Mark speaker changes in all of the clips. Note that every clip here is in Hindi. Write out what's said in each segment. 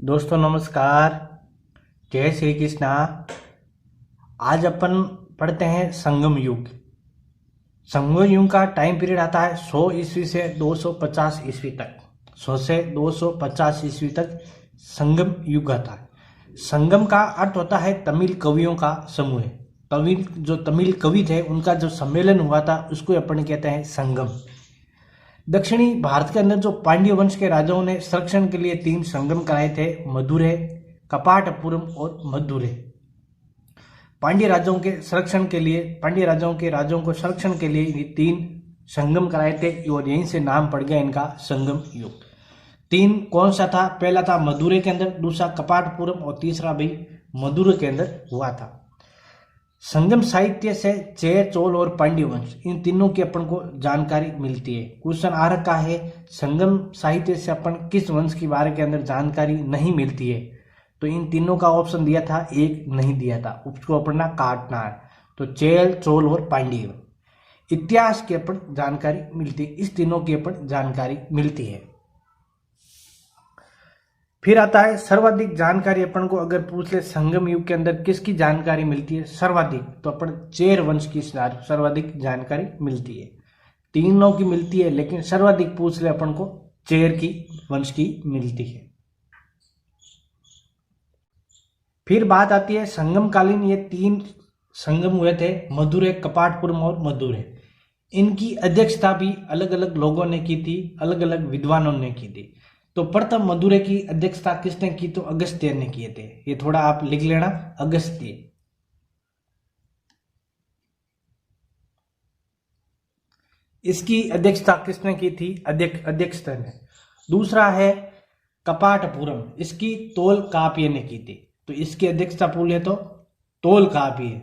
Speaker 1: दोस्तों नमस्कार। जय श्री कृष्णा। आज अपन पढ़ते हैं संगम युग। संगम युग का टाइम पीरियड आता है 100 ईस्वी से 250 ईस्वी तक। 100 से 250 ईस्वी तक संगम युग आता है। संगम का अर्थ होता है तमिल कवियों का समूह। तमिल कवि थे उनका जो सम्मेलन हुआ था उसको अपन कहते हैं संगम। दक्षिणी भारत के अंदर जो पांड्य वंश के राजाओं ने संरक्षण के लिए 3 संगम कराए थे, मदुरै, कपाटपुरम और मदुरै। पांड्य राजाओं के संरक्षण को संरक्षण के लिए ये 3 संगम कराए थे और यहीं से नाम पड़ गया इनका संगम युग। 3 कौन सा था? पहला था मदुरै के अंदर, दूसरा कपाटपुरम और तीसरा भी मदुरै के अंदर हुआ था। संगम साहित्य से चेर, चोल और पांड्य वंश इन तीनों की अपन को जानकारी मिलती है। क्वेश्चन आ रखा है संगम साहित्य से अपन किस वंश के बारे के अंदर जानकारी नहीं मिलती है, तो इन तीनों का ऑप्शन दिया था, एक नहीं दिया था, उसको अपन काटना है। तो चेर, चोल और पांड्य। इतिहास की अपन जानकारी मिलती है, इस तीनों की अपन जानकारी मिलती है। फिर आता है सर्वाधिक जानकारी। अपन को अगर पूछ ले संगम युग के अंदर किसकी जानकारी मिलती है सर्वाधिक, तो अपन चेर वंश की सर्वाधिक जानकारी मिलती है। तीनों की मिलती है लेकिन सर्वाधिक पूछ ले अपन को चेर की वंश की मिलती है। फिर बात आती है संगम कालीन ये 3 संगम हुए थे, मदुरै, कपाटपुरम और मदुरै। इनकी अध्यक्षता भी अलग अलग लोगों ने की थी, अलग अलग विद्वानों ने की थी। तो प्रथम मदुरै की अध्यक्षता किसने की? तो अगस्त्य ने किए थे। ये थोड़ा आप लिख लेना, अगस्त्य। इसकी अध्यक्षता किसने की थी? अध्यक्षता ने। दूसरा है कपाटपुरम, इसकी तोलकाप्य ने की थी। तो इसकी अध्यक्षता पूछे तो तोलकाप्य।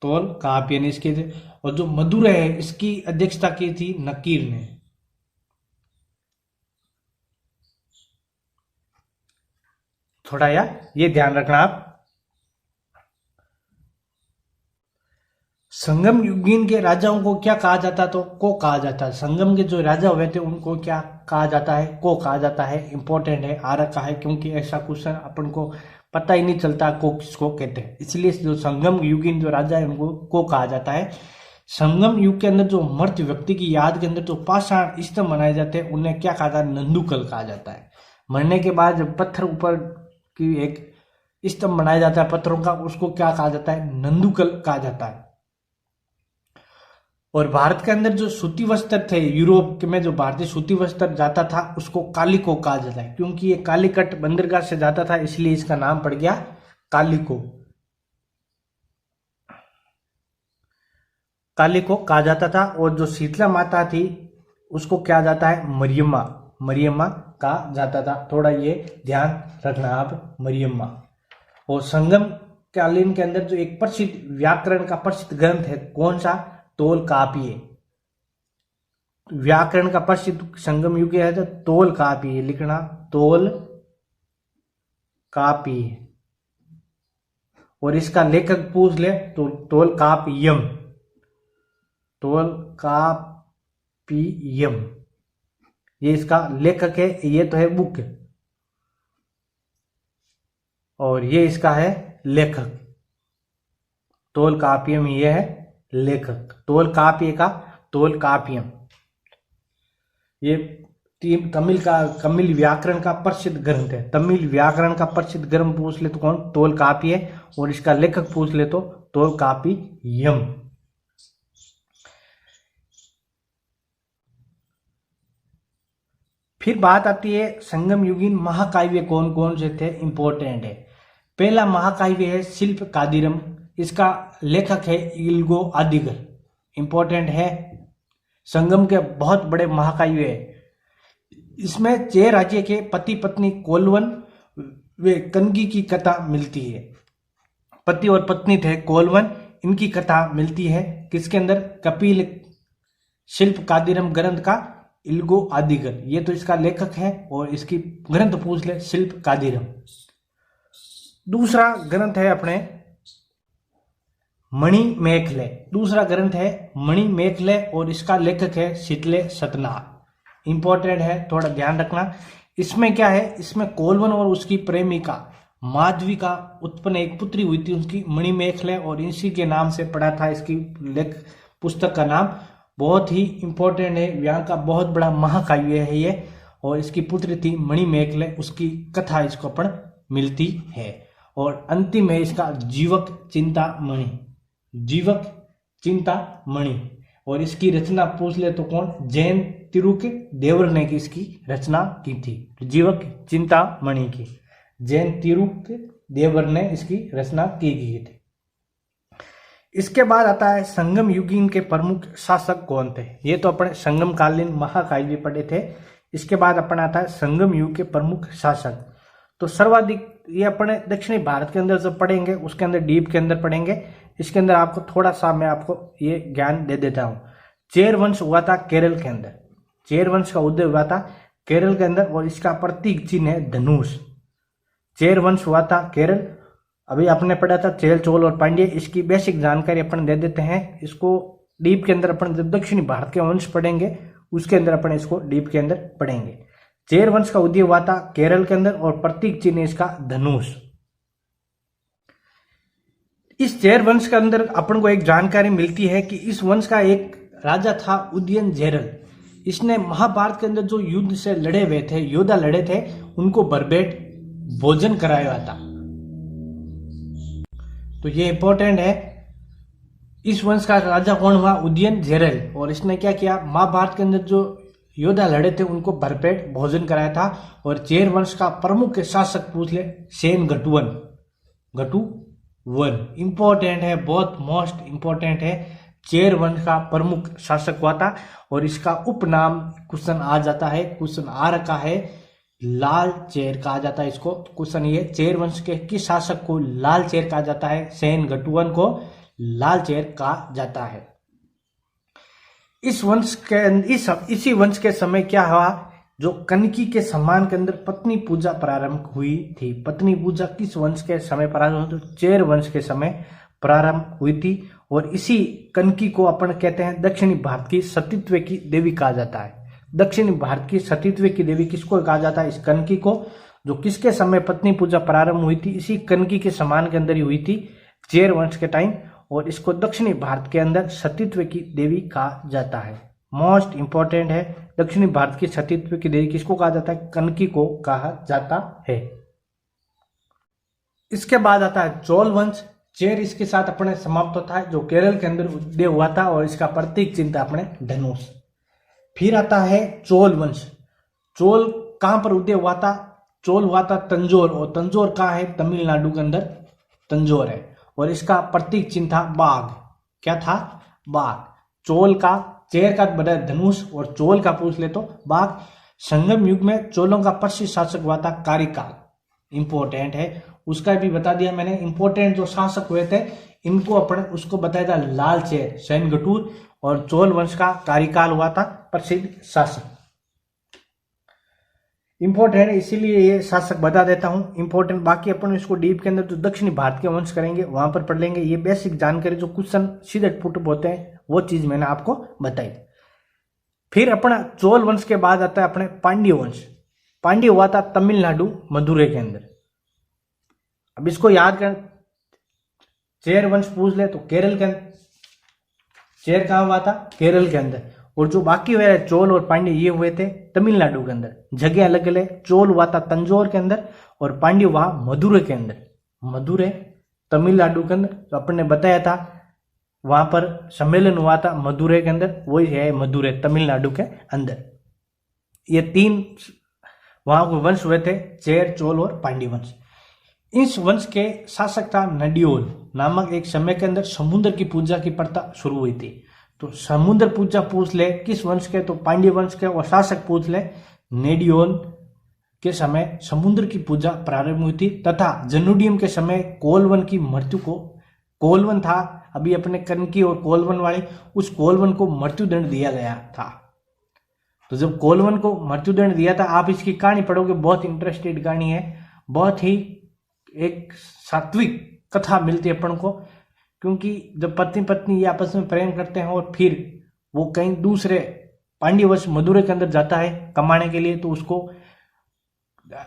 Speaker 1: तोलकाप्य ने इसके। और जो मदुरै है इसकी अध्यक्षता की थी नकीर ने। थोड़ा यार ये ध्यान रखना आप। संगम युगीन के राजाओं को क्या कहा जाता? तो को कहा जाता है। संगम के जो राजा हुए थे उनको क्या कहा जाता है? को कहा जाता है। इंपॉर्टेंट है, आ रखा है, क्योंकि ऐसा क्वेश्चन अपन को पता ही नहीं चलता को किसको कहते हैं। इसलिए जो संगम युगीन जो राजा है उनको को कहा जाता है। संगम युग के अंदर जो मृत व्यक्ति की याद के अंदर जो पाषाण स्तंभ बनाए जाते हैं उन्हें क्या कहा जाता है? नंदुकल कहा जाता है। मरने के बाद जब पत्थर ऊपर की एक स्तंभ बनाया जाता है पत्थरों का, उसको क्या कहा जाता है? नंदुकल कहा जाता है। और भारत के अंदर जो सूती वस्त्र थे, यूरोप में जो भारतीय सूती वस्त्र जाता था उसको कालिको कहा जाता है, क्योंकि ये कालीकट बंदरगाह से जाता था इसलिए इसका नाम पड़ गया कालिको। कालिको कहा जाता था। और जो शीतला माता थी उसको क्या जाता है? मरियम्मा कहा जाता था। थोड़ा ये ध्यान रखना आप, मरियम्मा। और संगम कालीन के अंदर जो एक प्रसिद्ध व्याकरण का प्रसिद्ध ग्रंथ है, कौन सा? तोलकाप्य। व्याकरण का प्रसिद्ध संगम युग है तो तोलकाप्य लिखना, तोलकाप्य। और इसका लेखक पूछ ले तो तोलकाप्यम। ये इसका लेखक है, ये तो है बुक और ये इसका है लेखक। तोलकाप्यम ये है लेखक, तोलकाप्य का तोलकाप्यम। ये तमिल व्याकरण का प्रसिद्ध ग्रंथ है। तमिल व्याकरण का प्रसिद्ध ग्रंथ पूछ ले तो कौन? तोलकाप्य। और इसका लेखक पूछ ले तो तोलकाप्यम। फिर बात आती है संगम युगीन महाकाव्य कौन कौन से थे, इंपॉर्टेंट है। पहला महाकाव्य है शिल्प कादिरम, इसका लेखक है इल्गो आदिगर, इंपॉर्टेंट है। संगम के बहुत बड़े महाकाव्य है। इसमें चेर राज्य के पति पत्नी कोलवन वे कनगी की कथा मिलती है। पति और पत्नी थे कोलवन, इनकी कथा मिलती है किसके अंदर? कपिल शिल्प कादिरम ग्रंथ का इल्गो आदिगर, ये तो इसका लेखक है। और इसकी ग्रंथ पूछ ले शिल्प कादिरम। दूसरा ग्रंथ है अपने मणिमेखले। दूसरा ग्रंथ है मणिमेखले और इसका लेखक है शीतले सतनार। इंपॉर्टेंट है, थोड़ा ध्यान रखना। इसमें क्या है, इसमें कोलवन और उसकी प्रेमिका माधवी का उत्पन्न एक पुत्री हुई थी उसकी मणिमेखले, और इसी के नाम से पढ़ा था इसकी लेख पुस्तक का नाम। बहुत ही इंपॉर्टेंट है, यहाँ का बहुत बड़ा महाकाव्य है ये, और इसकी पुत्री थी मणिमेखले, उसकी कथा इसको अपन मिलती है। और अंतिम है इसका जीवक चिंतामणि, जीवक चिंतामणि, और इसकी रचना पूछ ले तो कौन, जैन तिरुक देवर ने की इसकी रचना की थी। जीवक चिंतामणि की जैन तिरुक देवर ने इसकी रचना की गई थी। इसके बाद आता है संगम युगीन के प्रमुख शासक कौन थे। ये तो अपने संगम कालीन महाकाव्य पढ़े थे। इसके बाद अपन आता है संगम युग के प्रमुख शासक। तो सर्वाधिक ये अपने दक्षिणी भारत के अंदर जो पढ़ेंगे उसके अंदर डीप के अंदर पढ़ेंगे। इसके अंदर आपको थोड़ा सा मैं आपको ये ज्ञान दे देता हूँ। चेर वंश हुआ था केरल के अंदर, चेर वंश का उदय हुआ था केरल के अंदर, और इसका प्रतीक चिन्ह है धनुष। चेर वंश हुआ था केरल। अभी आपने पढ़ा था चेल, चोल और पांड्य, इसकी बेसिक जानकारी अपन दे देते हैं। इसको डीप के अंदर अपन जब दक्षिणी भारत के वंश पढ़ेंगे उसके अंदर अपन इसको डीप के अंदर पढ़ेंगे। चेर वंश का उदय हुआ था केरल के अंदर और प्रतीक चिन्ह इसका धनुष। इस चेर वंश के अंदर अपन को एक जानकारी मिलती है कि इस वंश का एक राजा था उदयन जेरल। इसने महाभारत के अंदर जो युद्ध से लड़े हुए थे, योद्धा लड़े थे, उनको भरपेट भोजन कराया था। तो ये इंपॉर्टेंट है। इस वंश का राजा कौन हुआ, उदयन जेरल, और इसने क्या किया, महाभारत के अंदर जो योद्धा लड़े थे उनको भरपेट भोजन कराया था। और चेर वंश का प्रमुख शासक पूछ ले, सेन घटुवन, घटुवन इंपॉर्टेंट है, बहुत मोस्ट इंपॉर्टेंट है। चेर वंश का प्रमुख शासक हुआ था, और इसका उपनाम क्वेश्चन आ जाता है, क्वेश्चन आ रखा है, लाल चेर कहा जाता है इसको। क्वेश्चन ये, चेर वंश के किस शासक को लाल चेर कहा जाता है, सेन घटुवन को लाल चेर कहा जाता है। इस वंश के इसी वंश के समय क्या हुआ, जो कनकी के सम्मान के अंदर पत्नी पूजा प्रारंभ हुई थी। पत्नी पूजा किस वंश के समय प्रारंभ हुई, तो चेर वंश के समय प्रारंभ हुई थी। और इसी कनकी को अपन कहते हैं दक्षिणी भारत की सतीत्व की देवी कहा जाता है। दक्षिणी भारत की सतीत्व की देवी किसको कहा जाता है, इस कनकी को, जो किसके समय पत्नी पूजा प्रारंभ हुई थी, इसी कनकी के सम्मान के अंदर ही हुई थी चेर वंश के टाइम। और इसको दक्षिणी भारत के अंदर सतीत्व की देवी कहा जाता है। मोस्ट इंपॉर्टेंट है, दक्षिणी भारत की सतीत्व की देवी किसको कहा जाता है, कनकी को कहा जाता है। इसके बाद आता है चोल वंश। चेर इसके साथ अपने समाप्त होता है, जो केरल के अंदर उदय हुआ था, और इसका प्रतीक चिन्ह था अपने धनुष। फिर आता है चोल वंश। चोल कहां पर उदय हुआ था, चोल हुआ था तंजौर, और तंजौर कहां है, तमिलनाडु के अंदर तंजौर है, और इसका प्रतीक चिन्ह था बाघ। क्या था, बाघ। चोल का, चेर का बड़ा धनुष, और चोल का पूछ ले तो बाघ। संगम युग में चोलों का प्रसिद्ध शासक हुआ था कारिकाल, इंपॉर्टेंट है, उसका भी बता दिया मैंने। इंपॉर्टेंट जो शासक हुए थे इनको अपन उसको बताया था लाल चेर, सैनगटूर, और चोल वंश का कारिकाल हुआ था प्रसिद्ध शासक। इंपॉर्टेंट है, इसीलिए ये शासक बता देता हूं इंपॉर्टेंट। बाकी अपन इसको डीप के अंदर जो दक्षिणी भारत के वंश करेंगे वहां पर पढ़ लेंगे। ये बेसिक जानकारी जो क्वेश्चन सीधे पुट होते हैं वो चीज मैंने आपको बताई। फिर अपना चोल वंश के बाद आता है अपने पांड्य वंश। पांड्य हुआ था तमिलनाडु मदुरै के अंदर। अब इसको याद कर, चेर वंश पूछ ले तो केरल के अंदर, चेर कहां हुआ था, केरल के अंदर। और जो बाकी हुए चोल और पांड्य ये हुए थे तमिलनाडु के अंदर, जगह अलग अलग। चोल हुआ था तंजौर के अंदर और पांड्य हुआ मदुरै के अंदर। मदुरै तमिलनाडु के अंदर, तो अपन ने बताया था वहां पर सम्मेलन हुआ था मदुरै के अंदर, वही है मदुरै तमिलनाडु के अंदर। ये तीन वहां के वंश हुए थे, चेर, चोल और पांड्य वंश। इस वंश के शासक था नडियोल नामक। एक समय के अंदर समुद्र की पूजा की प्रथा शुरू हुई थी। तो समुद्र पूजा पूछ ले किस वंश के, तो पांड्य वंश के, और शासक पूछ ले नेडियोन के समय समुद्र की पूजा प्रारंभ हुई थी। तथा जनुडियम के समय कोलवन की मृत्यु को, कोलवन था अभी अपने कनकी और कोलवन वाले, उस कोलवन को मृत्युदंड दिया गया था। तो जब कोलवन को मृत्युदंड दिया था, आप इसकी कहानी पढ़ोगे, बहुत इंटरेस्टेड कहानी है, बहुत ही एक सात्विक कथा मिलती है अपन को। क्योंकि जब पति पत्नी ये आपस में प्रेम करते हैं और फिर वो कहीं दूसरे पांड्यवंश मदुरै के अंदर जाता है कमाने के लिए, तो उसको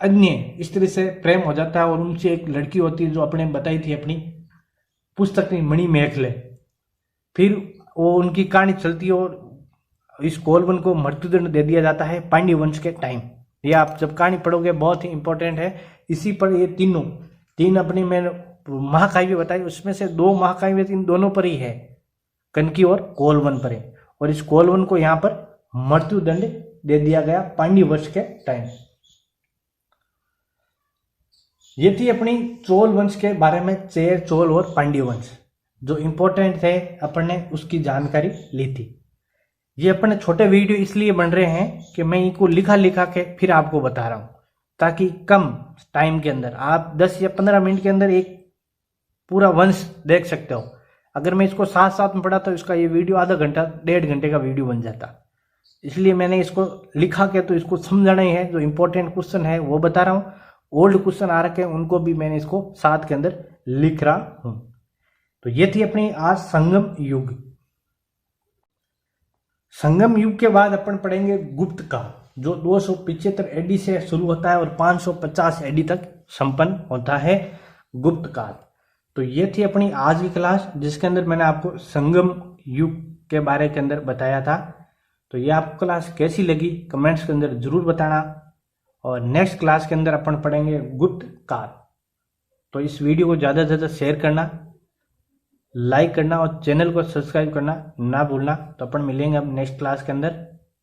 Speaker 1: अन्य स्त्री से प्रेम हो जाता है और उनसे एक लड़की होती है जो अपने बताई थी अपनी पुस्तक में मणि मेखले। फिर वो उनकी कहानी चलती है और इस कोलवन को मृत्युदंड दे दिया जाता है पांड्यवंश के टाइम। ये आप जब कहानी पढ़ोगे बहुत ही इंपॉर्टेंट है। इसी पर ये तीन अपनी मैंने महाकाव्य बताई, उसमें से 2 महाकाव्य इन दोनों पर ही है, कनकी और कोलवन पर है। और इस कोलवन को यहाँ पर मृत्युदंड दे दिया गया पांड्यवंश के टाइम। ये थी अपनी चोल वंश के बारे में, चेर, चोल और पांड्य वंश जो इंपॉर्टेंट थे अपन ने उसकी जानकारी ली थी। ये अपने छोटे वीडियो इसलिए बन रहे हैं कि मैं इनको लिखा के फिर आपको बता रहा हूं, ताकि कम टाइम के अंदर आप 10 या 15 मिनट के अंदर एक पूरा वंश देख सकते हो। अगर मैं इसको साथ में पढ़ा तो इसका ये वीडियो आधा घंटा 1.5 घंटे का वीडियो बन जाता। इसलिए मैंने इसको लिखा के तो इसको समझाना ही है। जो इंपॉर्टेंट क्वेश्चन है वो बता रहा हूँ, ओल्ड क्वेश्चन आ रखे हैं उनको भी मैंने इसको साथ के अंदर लिख रहा हूं। तो ये थी अपनी आज संगम युग। संगम युग के बाद अपन पढ़ेंगे गुप्त काल, जो 275 एडी से शुरू होता है और 550 एडी तक संपन्न होता है गुप्त काल। तो ये थी अपनी आज की क्लास, जिसके अंदर मैंने आपको संगम युग के बारे के अंदर बताया था। तो ये आपको क्लास कैसी लगी कमेंट्स के अंदर जरूर बताना। और नेक्स्ट क्लास के अंदर अपन पढ़ेंगे गुप्त काल। तो इस वीडियो को ज़्यादा से ज़्यादा शेयर करना, लाइक करना और चैनल को सब्सक्राइब करना ना भूलना। तो अपन मिलेंगे अब नेक्स्ट क्लास के अंदर।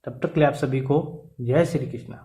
Speaker 1: तब तक के लिए आप सभी को जय श्री कृष्णा।